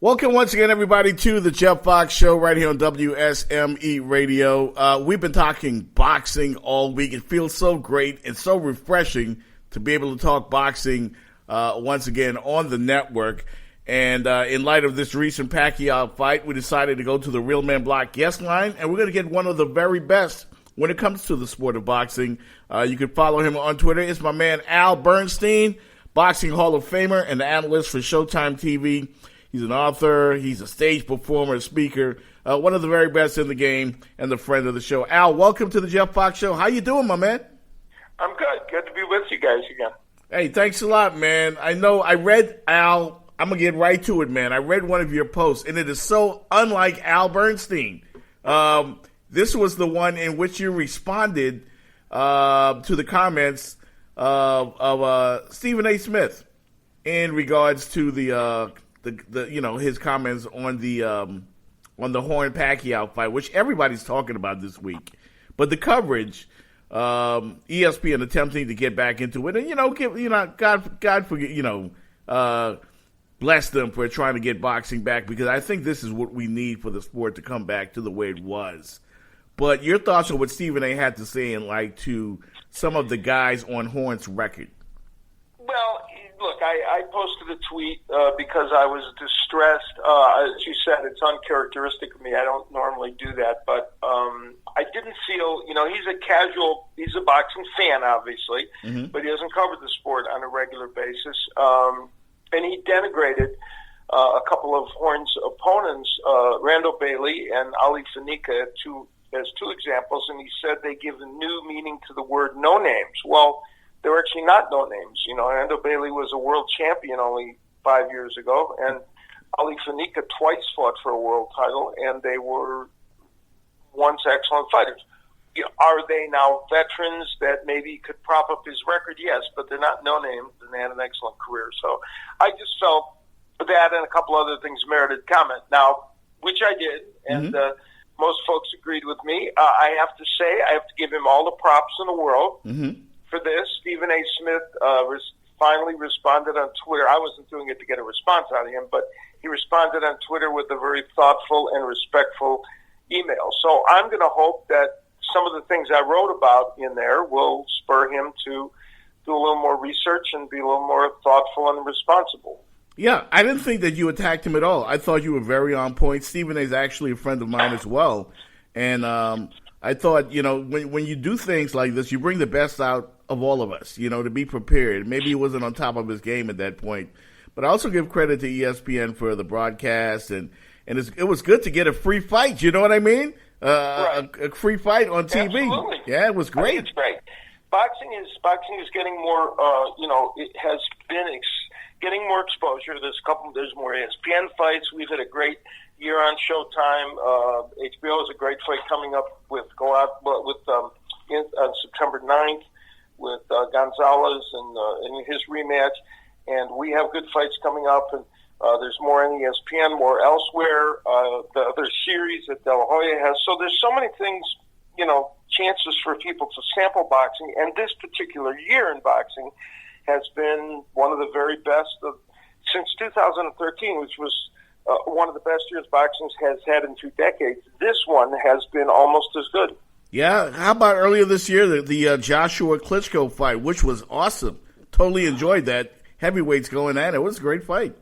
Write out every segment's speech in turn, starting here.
Welcome once again, everybody, to the Jeff Fox Show right here on WSME Radio. We've been talking boxing all week. It feels so great and so refreshing to be able to talk boxing once again on the network. And in light of this recent Pacquiao fight, we decided to go to the Real Men Block guest line, and we're going to get one of the very best when it comes to the sport of boxing. You can follow him on Twitter. It's my man Al Bernnstein, Boxing Hall of Famer and the analyst for Showtime TV. He's an author, he's a stage performer, a speaker, one of the very best in the game, and the friend of the show. Al, welcome to the Jeff Fox Show. How you doing, my man? I'm good. Good to be with you guys again. Hey, thanks a lot, man. I know I read, Al, I'm going to get right to it, man. I read one of your posts, and it is so unlike Al Bernstein. This was the one in which you responded to the comments of Stephen A. Smith in regards to the his comments on the Horn Pacquiao fight, which everybody's talking about this week. But the coverage, ESPN attempting to get back into it, and God forget, bless them for trying to get boxing back, because I think this is what we need for the sport to come back to the way it was. But your thoughts on what Stephen A. had to say and like to some of the guys on Horn's record? Well, look, I posted a tweet because I was distressed. As you said, it's uncharacteristic of me. I don't normally do that, but I didn't feel, he's a boxing fan, obviously, but he doesn't cover the sport on a regular basis. And he denigrated a couple of Horn's opponents, Randall Bailey and Ali Fanica, as two examples, and he said they give a new meaning to the word no names. Well, they're actually not no names. Randall Bailey was a world champion only 5 years ago, and Ali Fanica twice fought for a world title, and they were once excellent fighters. Are they now veterans that maybe could prop up his record? Yes, but they're not no names, and they had an excellent career. So I just felt that and a couple other things merited comment. Now, which I did, and most folks agreed with me. I have to say, I have to give him all the props in the world for this. Stephen A. Smith finally responded on Twitter. I wasn't doing it to get a response out of him, but he responded on Twitter with a very thoughtful and respectful email. So I'm going to hope that some of the things I wrote about in there will spur him to do a little more research and be a little more thoughtful and responsible. Yeah, I didn't think that you attacked him at all. I thought you were very on point. Stephen A. is actually a friend of mine as well. And I thought, when you do things like this, you bring the best out of all of us, to be prepared. Maybe he wasn't on top of his game at that point. But I also give credit to ESPN for the broadcast. And it was good to get a free fight, you know what I mean? Right. A free fight on TV. Absolutely. Yeah, it was great. It's great. Boxing is getting more, it has been getting more exposure. There's more ESPN fights. We've had a great year on Showtime. HBO has a great fight coming up on September 9th with Gonzalez and his rematch. And we have good fights coming up. And there's more on ESPN, more elsewhere. The other series that De La Hoya has. So there's so many things, chances for people to sample boxing. And this particular year in boxing has been one of the very best since 2013, which was one of the best years boxing has had in 2 decades. This one has been almost as good. Yeah, how about earlier this year, the Joshua Klitschko fight, which was awesome. Totally enjoyed that. Heavyweights going at it. It was a great fight.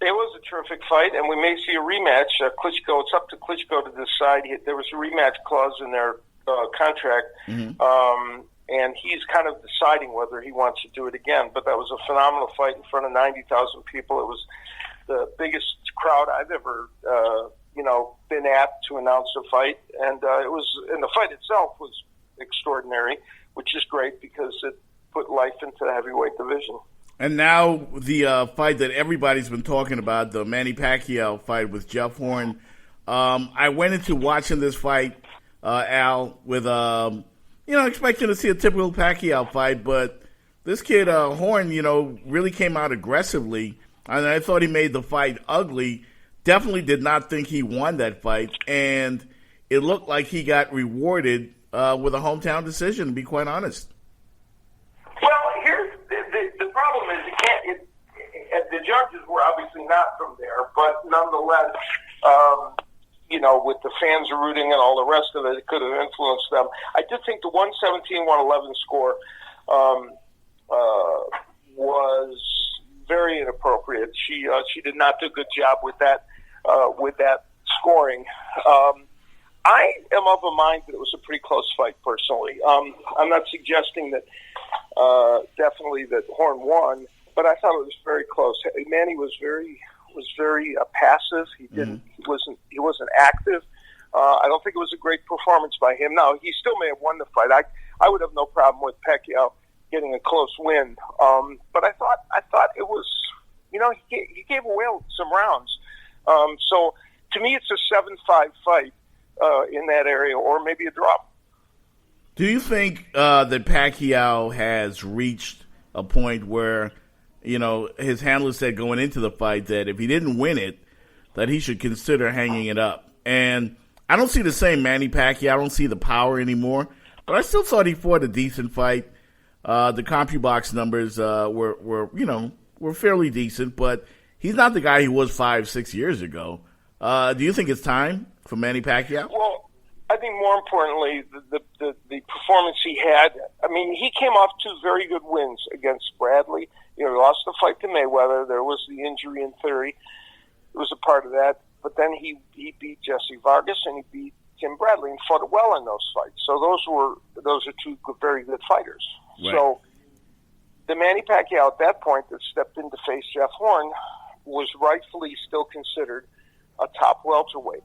It was a terrific fight, and we may see a rematch. Klitschko, it's up to Klitschko to decide. There was a rematch clause in their contract. And he's kind of deciding whether he wants to do it again. But that was a phenomenal fight in front of 90,000 people. It was the biggest crowd I've ever, been at to announce a fight. And the fight itself was extraordinary, which is great because it put life into the heavyweight division. And now the fight that everybody's been talking about, the Manny Pacquiao fight with Jeff Horn. I went into watching this fight, Al, with expecting to see a typical Pacquiao fight, but this kid, Horn, really came out aggressively, and I thought he made the fight ugly. Definitely did not think he won that fight, and it looked like he got rewarded with a hometown decision, to be quite honest. Well, here's the problem is the judges were obviously not from there, but nonetheless, with the fans rooting and all the rest of it, it could have influenced them. I did think the 117-111 score was very inappropriate. She did not do a good job with that scoring. I am of a mind that it was a pretty close fight, personally. I'm not suggesting that definitely that Horn won, but I thought it was very close. Manny was very passive. He didn't. He wasn't active. I don't think it was a great performance by him. Now, he still may have won the fight. I would have no problem with Pacquiao getting a close win. But I thought it was, he gave away some rounds. So to me, it's a 7-5 fight in that area, or maybe a draw. Do you think that Pacquiao has reached a point where, his handler said going into the fight that if he didn't win it, that he should consider hanging it up? And I don't see the same Manny Pacquiao. I don't see the power anymore. But I still thought he fought a decent fight. The CompuBox numbers were fairly decent, but he's not the guy he was 5-6 years ago. Do you think it's time for Manny Pacquiao? Well, I think more importantly, the performance he had. I mean, he came off 2 very good wins against Bradley. He lost the fight to Mayweather. There was the injury in theory. It was a part of that. But then he beat Jesse Vargas and he beat Tim Bradley and fought well in those fights. So those are 2 very good fighters. Right. So the Manny Pacquiao at that point that stepped in to face Jeff Horn was rightfully still considered a top welterweight.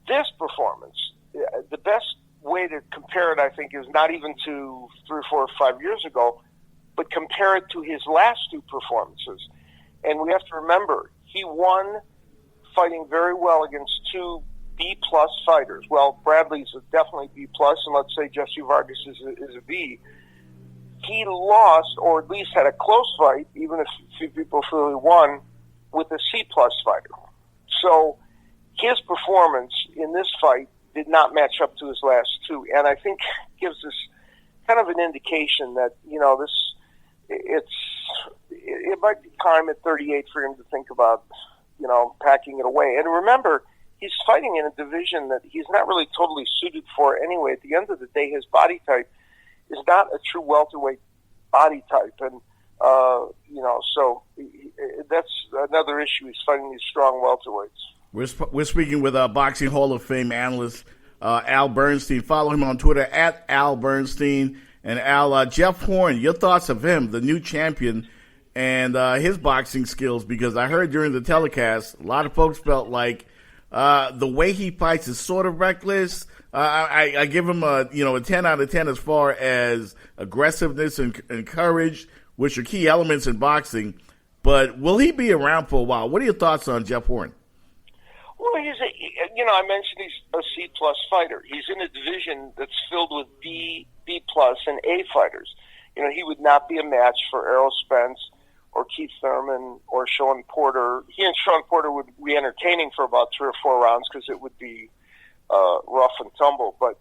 This performance, the best way to compare it, I think, is not even to 3 or 4 or 5 years ago, but compare it to his last 2 performances. And we have to remember, he won fighting very well against 2 B-plus fighters. Well, Bradley's definitely B-plus, and let's say Jesse Vargas is a B. He lost, or at least had a close fight, even if few people feel he won, with a C-plus fighter. So his performance in this fight did not match up to his last 2, and I think gives us kind of an indication that, it might be time at 38 for him to think about, packing it away. And remember, he's fighting in a division that he's not really totally suited for anyway. At the end of the day, his body type is not a true welterweight body type. And, so that's another issue. He's fighting these strong welterweights. We're speaking with Boxing Hall of Fame analyst Al Bernnstein. Follow him on Twitter at Al Bernnstein. And Al, Jeff Horn, your thoughts of him, the new champion, and his boxing skills, because I heard during the telecast, a lot of folks felt like the way he fights is sort of reckless. I give him a 10 out of 10 as far as aggressiveness and courage, which are key elements in boxing. But will he be around for a while? What are your thoughts on Jeff Horn? Well, I mentioned he's a C-plus fighter. He's in a division that's filled with B-plus and A fighters. He would not be a match for Errol Spence or Keith Thurman or Sean Porter. He and Sean Porter would be entertaining for about 3 or 4 rounds because it would be rough and tumble. But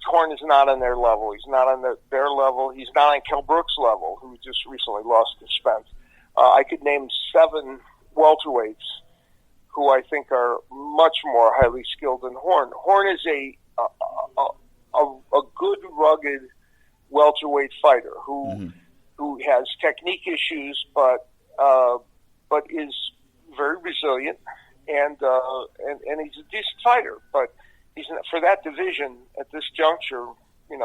Horn is not on their level. He's not on their level. He's not on Kell Brook's level, who just recently lost to Spence. I could name 7 welterweights who I think are much more highly skilled than Horn. Horn is a good, rugged welterweight fighter who has technique issues, but is very resilient, and he's a decent fighter. But he's not, for that division at this juncture. He's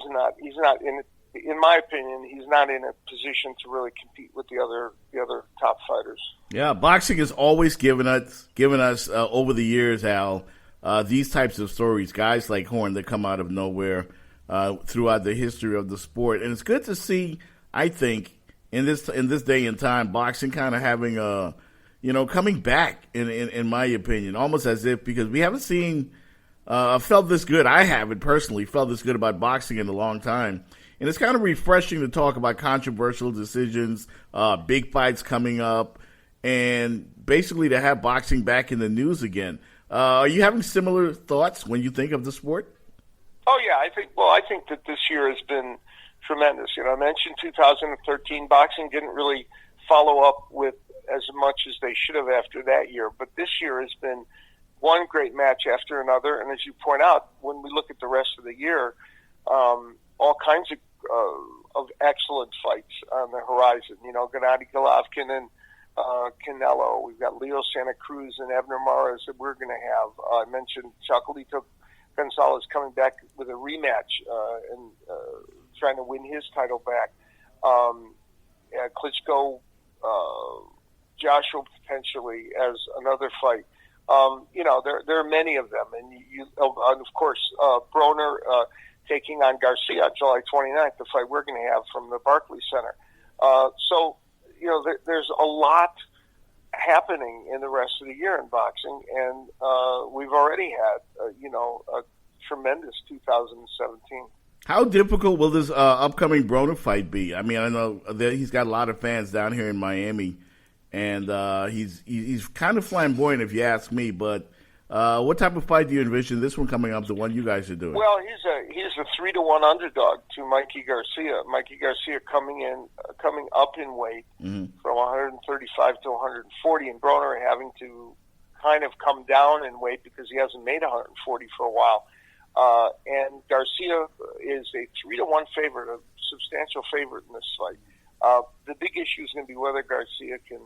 not in. In my opinion, he's not in a position to really compete with the other top fighters. Yeah, boxing has always given us over the years, Al, these types of stories, guys like Horn that come out of nowhere throughout the history of the sport, and it's good to see. I think in this day and time, boxing kind of having coming back in my opinion, almost as if, because we haven't seen felt this good. I haven't personally felt this good about boxing in a long time. And it's kind of refreshing to talk about controversial decisions, big fights coming up, and basically to have boxing back in the news again. Are you having similar thoughts when you think of the sport? Oh yeah, I think that this year has been tremendous. I mentioned 2013, boxing didn't really follow up with as much as they should have after that year. But this year has been one great match after another. And as you point out, when we look at the rest of the year, all kinds of excellent fights on the horizon. Gennady Golovkin and Canelo. We've got Leo Santa Cruz and Abner Mares that we're going to have. I mentioned Chocolatito Gonzalez coming back with a rematch and trying to win his title back. Klitschko, Joshua potentially as another fight. There are many of them, and of course Broner taking on Garcia July 29th, the fight we're going to have from the Barclays Center. There's a lot happening in the rest of the year in boxing, and we've already had a tremendous 2017. How difficult will this upcoming Broner fight be? I mean, I know that he's got a lot of fans down here in Miami, and he's kind of flamboyant, if you ask me. But what type of fight do you envision this one coming up, the one you guys are doing? Well, he's a 3-1 underdog to Mikey Garcia. Mikey Garcia coming up in weight from 135 to 140, and Broner having to kind of come down in weight because he hasn't made 140 for a while. And Garcia is a 3-1 favorite, a substantial favorite in this fight. The big issue is going to be whether Garcia can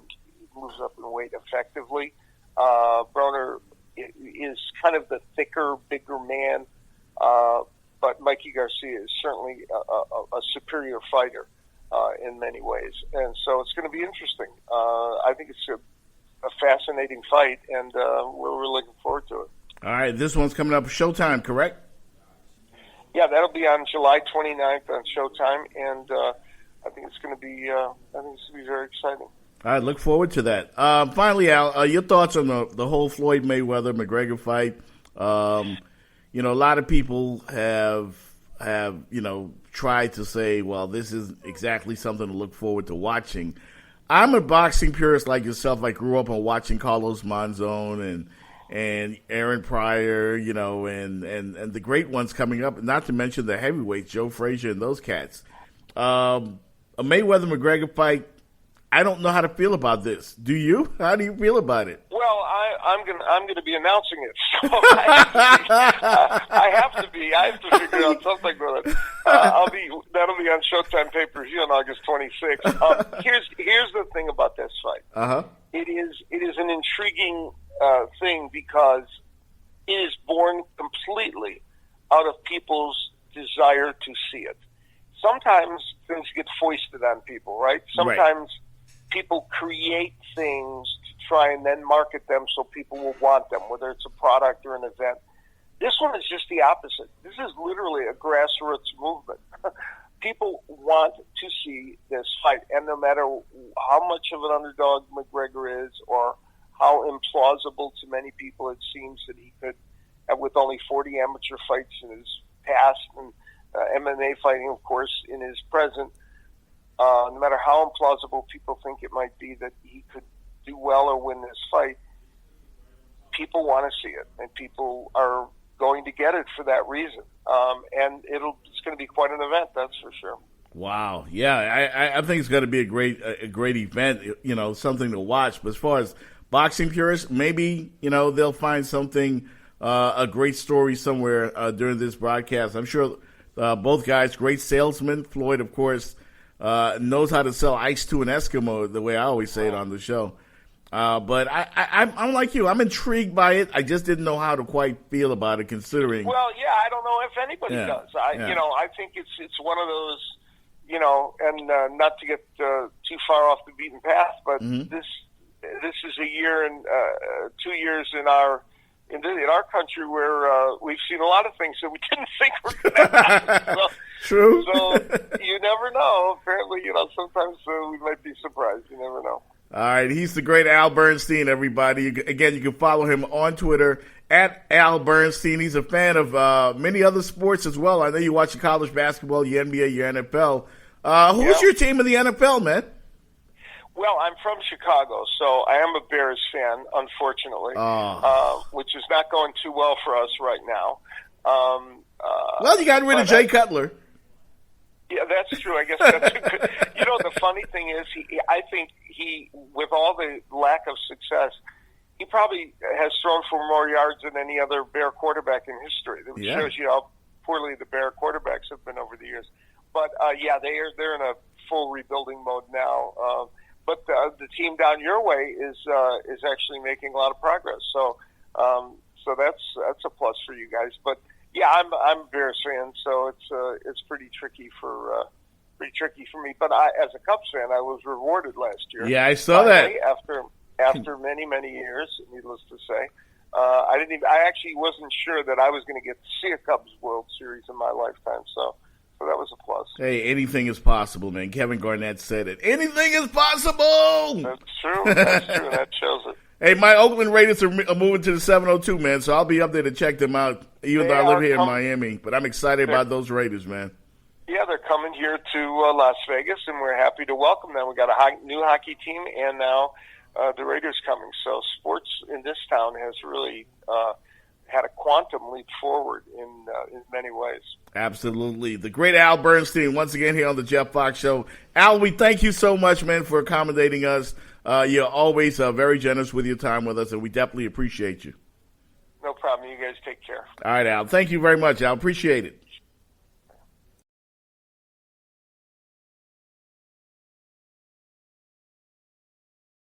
move up in weight effectively. Broner is kind of the thicker, bigger man, but Mikey Garcia is certainly a superior fighter in many ways. And so it's going to be interesting. I think it's a fascinating fight, and we're really looking forward to it. All right, this one's coming up Showtime, correct? Yeah, that'll be on July 29th on Showtime, and I think it's going to be very exciting. All right, look forward to that. Finally, Al, your thoughts on the whole Floyd Mayweather-McGregor fight? A lot of people have tried to say, well, this is exactly something to look forward to watching. I'm a boxing purist like yourself. I grew up on watching Carlos Monzon and Aaron Pryor, and the great ones coming up, not to mention the heavyweights, Joe Frazier and those cats. A Mayweather-McGregor fight, I don't know how to feel about this. Do you? How do you feel about it? Well, I'm gonna be announcing it, so I have to be. I have to figure out something with it. That'll be on Showtime pay-per-view on August 26th. Here's the thing about this fight. It is an intriguing thing because it is born completely out of people's desire to see it. Sometimes things get foisted on people, right? Sometimes people create things to try and then market them so people will want them, whether it's a product or an event. This one is just the opposite. This is literally a grassroots movement. People want to see this fight, and no matter how much of an underdog McGregor is or how implausible to many people it seems that he could have with only 40 amateur fights in his past and MMA fighting, of course, in his present, no matter how implausible people think it might be that he could do well or win this fight, people want to see it, and people are going to get it for that reason. And it's going to be quite an event, that's for sure. Wow. Yeah, I think it's going to be a great event, something to watch. But as far as boxing purists, maybe, they'll find something, a great story somewhere during this broadcast. I'm sure both guys, great salesmen. Floyd, of course, knows how to sell ice to an Eskimo, the way I always say it on the show. But I'm like you. I'm intrigued by it. I just didn't know how to quite feel about it, considering. Well, yeah, I don't know if anybody does. I think it's one of those, and not to get too far off the beaten path, but this is a year and 2 years in our country where we've seen a lot of things that we didn't think were going to happen. True. So you never know. Apparently, sometimes we might be surprised. You never know. All right, he's the great Al Bernnstein, everybody. Again, you can follow him on Twitter at Al Bernnstein. He's a fan of many other sports as well. I know you watch your college basketball, your NBA, your NFL. Who's your team in the NFL, man? Well, I'm from Chicago, so I am a Bears fan, unfortunately, which is not going too well for us right now. Well, you got rid of Jay Cutler. Yeah, that's true. I guess that's a good. You know, the funny thing is, I think he, with all the lack of success, he probably has thrown for more yards than any other Bear quarterback in history. That shows you how poorly the Bear quarterbacks have been over the years. But they're in a full rebuilding mode now. But the team down your way is actually making a lot of progress. So that's a plus for you guys. But yeah, I'm a Bears fan, so it's pretty tricky for me. But as a Cubs fan, I was rewarded last year. Yeah, I saw that after many years. Needless to say, I actually wasn't sure that I was going to get to see a Cubs World Series in my lifetime. So that was a plus. Hey, anything is possible, man. Kevin Garnett said it. Anything is possible. That's true. That shows it. Hey, my Oakland Raiders are moving to the 702, man, so I'll be up there to check them out, even though I live here in Miami. But I'm excited about those Raiders, man. Yeah, they're coming here to Las Vegas, and we're happy to welcome them. We got a new hockey team, and now the Raiders coming. So sports in this town has really had a quantum leap forward in many ways. Absolutely. The great Al Bernnstein, once again here on the Jeff Fox Show. Al, we thank you so much, man, for accommodating us. You're always very generous with your time with us, and we definitely appreciate you. No problem. You guys take care. All right, Al. Thank you very much, Al. Appreciate it.